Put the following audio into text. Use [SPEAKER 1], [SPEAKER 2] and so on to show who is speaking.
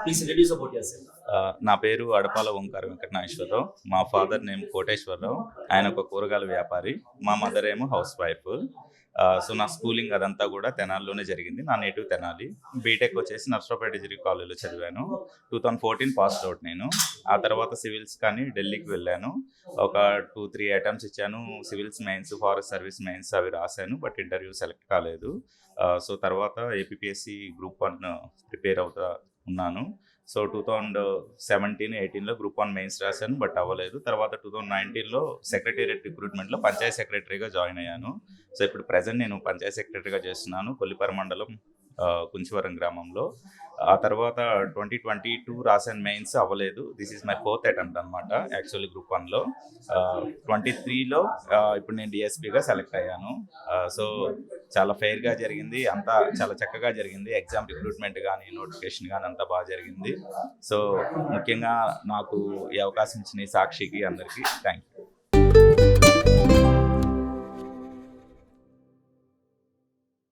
[SPEAKER 1] Please introduce about yourself.
[SPEAKER 2] నా పేరు అడపాల ఓంకార వెంకట నాగేశ్వరరావు. మా ఫాదర్ నేమ్ కోటేశ్వరరావు. ఆయన ఒక కూరగాయల వ్యాపారి. మా మదర్ ఏమో హౌస్ వైఫ్. సో నా స్కూలింగ్ అదంతా కూడా తెనాలిలోనే జరిగింది. నా నేటివ్ తెనాలి. బీటెక్ వచ్చేసి నర్సరావుపేట డిగ్రీ కాలేజ్లో చదివాను. 2014 పాస్ అవుట్ నేను. ఆ తర్వాత సివిల్స్ కానీ ఢిల్లీకి వెళ్ళాను. ఒక 2-3 అటెంప్ట్స్ ఇచ్చాను. Civils mains, forest service mains అవి రాశాను. బట్ ఇంటర్వ్యూ సెలెక్ట్ కాలేదు. సో తర్వాత ఏపీఎస్సి గ్రూప్ 1 ప్రిపేర్ అవుతా ఉన్నాను. సో 2017-18లో గ్రూప్ 1 మెయిన్స్ రాశాను, బట్ అవ్వలేదు. తర్వాత 2019లో సెక్రటేరియట్ రిక్రూట్మెంట్లో పంచాయత్ సెక్రటరీగా జాయిన్ అయ్యాను. సో ఇప్పుడు ప్రజెంట్ నేను పంచాయత్ సెక్రటరీగా చేస్తున్నాను కొల్లిపర మండలం కుంచివరం గ్రామంలో. ఆ తర్వాత 2022 రాశాను, మెయిన్స్ అవ్వలేదు. This is my 4th attempt అనమాట యాక్చువల్లీ గ్రూప్ 1లో. 23లో ఇప్పుడు నేను డిఎస్పీగా సెలెక్ట్ అయ్యాను. సో చాలా ఫెయిర్గా జరిగింది, అంతా చాలా చక్కగా జరిగింది. ఎగ్జామ్ రిక్రూట్మెంట్ కానీ నోటిఫికేషన్ కానీ అంతా బాగా జరిగింది. సో ముఖ్యంగా నాకు ఈ అవకాశం ఇచ్చిన ఈ సాక్షికి అందరికీ థ్యాంక్ యూ.